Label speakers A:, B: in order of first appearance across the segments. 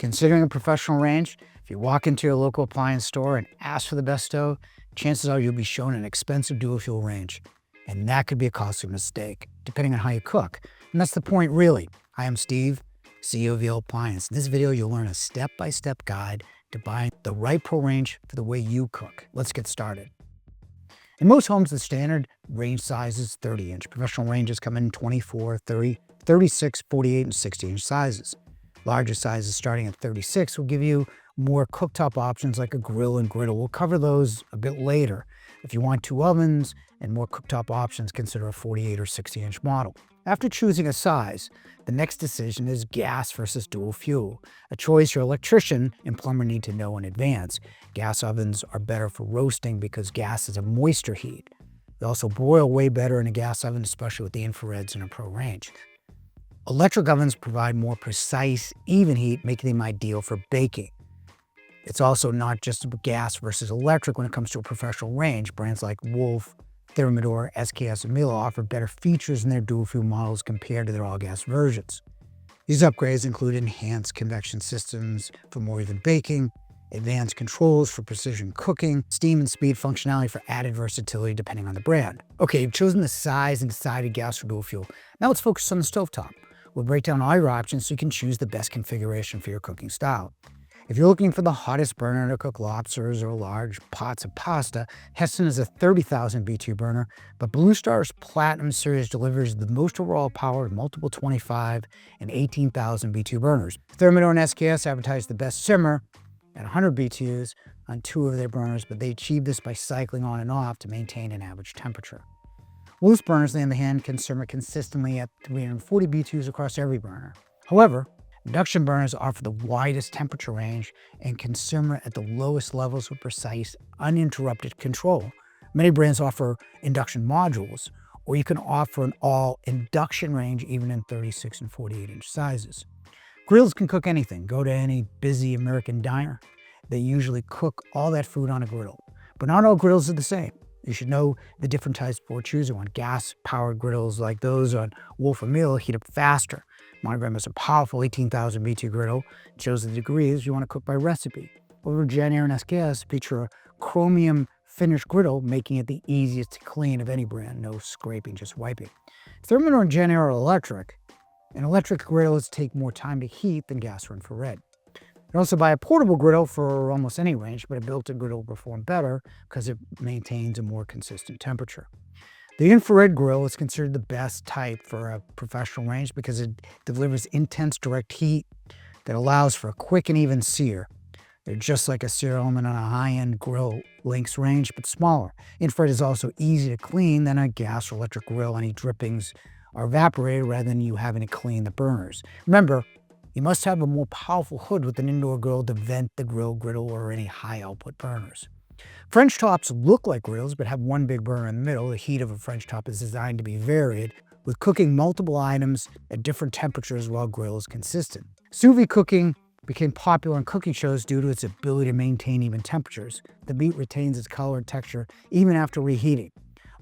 A: Considering a professional range, if you walk into your local appliance store and ask for the best stove, chances are you'll be shown an expensive dual fuel range. And that could be a costly mistake, depending on how you cook. And that's the point, really. Hi, I'm Steve, CEO of Yale Appliance. In this video, you'll learn a step-by-step guide to buying the right pro range for the way you cook. Let's get started. In most homes, the standard range size is 30-inch. Professional ranges come in 24, 30, 36, 48, and 60-inch sizes. Larger sizes starting at 36 will give you more cooktop options like a grill and griddle. We'll cover those a bit later. If you want two ovens and more cooktop options, consider a 48 or 60-inch model. After choosing a size, the next decision is gas versus dual fuel, a choice your electrician and plumber need to know in advance. Gas ovens are better for roasting because gas is a moisture heat. They also broil way better in a gas oven, especially with the infrareds in a pro range. Electric ovens provide more precise, even heat, making them ideal for baking. It's also not just gas versus electric when it comes to a professional range. Brands like Wolf, Thermador, SKS, and Miele offer better features in their dual fuel models compared to their all-gas versions. These upgrades include enhanced convection systems for more even baking, advanced controls for precision cooking, steam and speed functionality for added versatility depending on the brand. Okay, you've chosen the size and decided gas for dual fuel. Now let's focus on the stovetop. We'll break down all your options so you can choose the best configuration for your cooking style. If you're looking for the hottest burner to cook lobsters or large pots of pasta, Hestan is a 30,000 BTU burner, but BlueStar's Platinum series delivers the most overall power of multiple 25 and 18,000 BTU burners. Thermador and SKS advertise the best simmer at 100 BTUs on two of their burners, but they achieve this by cycling on and off to maintain an average temperature. Wolf's burners, on the other hand, can simmer consistently at 340 BTUs across every burner. However, induction burners offer the widest temperature range and can simmer at the lowest levels with precise, uninterrupted control. Many brands offer induction modules, or you can offer an all-induction range even in 36 and 48-inch sizes. Grills can cook anything. Go to any busy American diner. They usually cook all that food on a griddle. But not all grills are the same. You should know the different types before choosing one. Gas-powered griddles like those on Wolf and Miele heat up faster. Monogram is a powerful 18,000 BTU griddle. It shows the degrees you want to cook by recipe. Over JennAir and SKS feature a chromium finished griddle, making it the easiest to clean of any brand. No scraping, just wiping. Thermador and JennAir are electric, and electric griddles take more time to heat than gas or infrared. You can also buy a portable griddle for almost any range, but a built-in griddle will perform better because it maintains a more consistent temperature. The infrared grill is considered the best type for a professional range because it delivers intense direct heat that allows for a quick and even sear. They're just like a sear element on a high-end grill lengths range, but smaller. Infrared is also easy to clean than a gas or electric grill. Any drippings are evaporated rather than you having to clean the burners. Remember, you must have a more powerful hood with an indoor grill to vent the griddle, or any high-output burners. French tops look like grills but have one big burner in the middle. The heat of a French top is designed to be varied, with cooking multiple items at different temperatures while grill is consistent. Sous vide cooking became popular in cooking shows due to its ability to maintain even temperatures. The meat retains its color and texture even after reheating.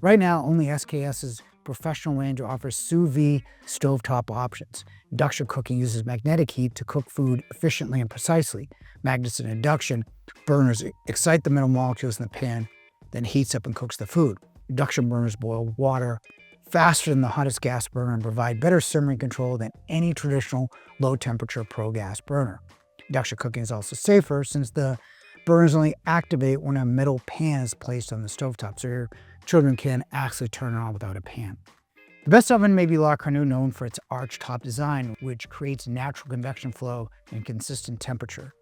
A: Right now, only SKS's professional range offers sous vide stovetop options. Induction cooking uses magnetic heat to cook food efficiently and precisely. Magnets and induction burners excite the metal molecules in the pan, then heats up and cooks the food. Induction burners boil water faster than the hottest gas burner and provide better simmering control than any traditional low-temperature pro-gas burner. Induction cooking is also safer since the burners only activate when a metal pan is placed on the stovetop, so your children can actually turn it on without a pan. The best oven may be La Cornue, known for its arch-top design, which creates natural convection flow and consistent temperature.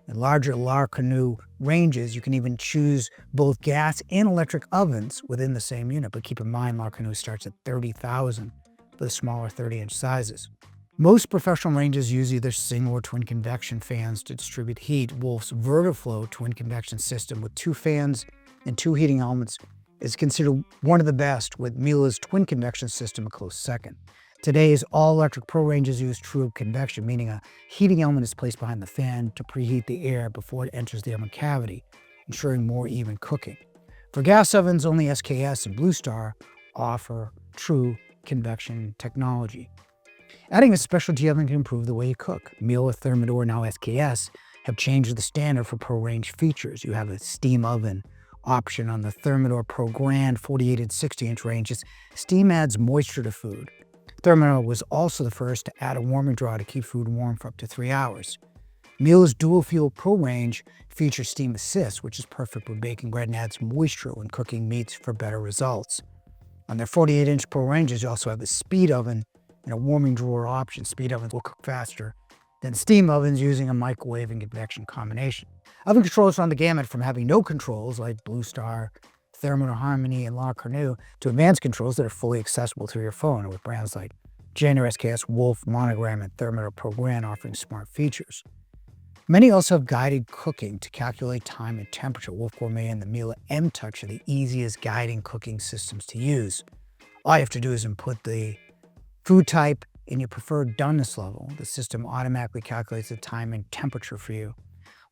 A: In larger La Cornue ranges, you can even choose both gas and electric ovens within the same unit, but keep in mind La Cornue starts at 30,000 for the smaller 30-inch sizes. Most professional ranges use either single or twin convection fans to distribute heat. Wolf's Vertiflow twin convection system with 2 fans and 2 heating elements is considered one of the best, with Miele's twin convection system a close second. Today's all-electric pro ranges use true convection, meaning a heating element is placed behind the fan to preheat the air before it enters the oven cavity, ensuring more even cooking. For gas ovens, only SKS and BlueStar offer true convection technology. Adding a specialty oven can improve the way you cook. Yale, Thermador, now SKS, have changed the standard for Pro range features. You have a steam oven option on the Thermador Pro Grand 48 and 60-inch ranges. Steam adds moisture to food. Thermador was also the first to add a warming drawer to keep food warm for up to 3 hours. Miele's Dual Fuel Pro range features Steam Assist, which is perfect for baking bread and adds moisture when cooking meats for better results. On their 48-inch Pro ranges, you also have a speed oven and a warming drawer option. Speed ovens will cook faster than steam ovens using a microwave and convection combination. Oven controls run the gamut from having no controls like BlueStar, Thermador Harmony, and La Cornu to advanced controls that are fully accessible through your phone with brands like Jenner, SKS, Wolf, Monogram, and Thermador Pro Grand offering smart features. Many also have guided cooking to calculate time and temperature. Wolf Gourmet and the Miele M Touch are the easiest guiding cooking systems to use. All you have to do is input the food type and your preferred doneness level. The system automatically calculates the time and temperature for you.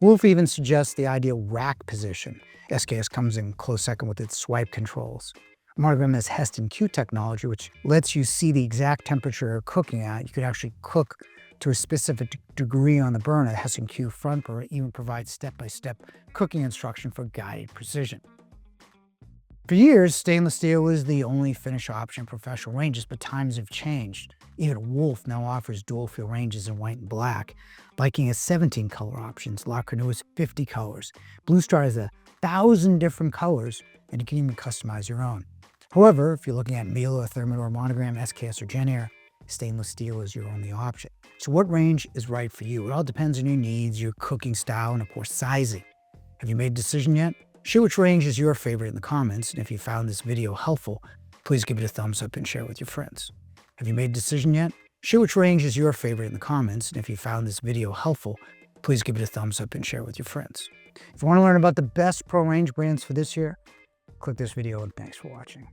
A: Wolf even suggests the ideal rack position. SKS comes in close second with its swipe controls. Monogram has Hestan Q technology, which lets you see the exact temperature you're cooking at. You can actually cook to a specific degree on the burner. The Hestan Q front burner even provides step-by-step cooking instruction for guided precision. For years, stainless steel was the only finish option in professional ranges, but times have changed. Even Wolf now offers dual fuel ranges in white and black. Viking has 17 color options. La Cornu has 50 colors. BlueStar has 1,000 different colors, and you can even customize your own. However, if you're looking at Miele, Thermador, Monogram, SKS, or Jenner, stainless steel is your only option. So what range is right for you? It all depends on your needs, your cooking style, and of course, sizing. Have you made a decision yet? Share which range is your favorite in the comments, and if you found this video helpful, please give it a thumbs up and share it with your friends. Have you made a decision yet? Share which range is your favorite in the comments, and if you found this video helpful, please give it a thumbs up and share it with your friends. If you want to learn about the best Pro range brands for this year, click this video and thanks for watching.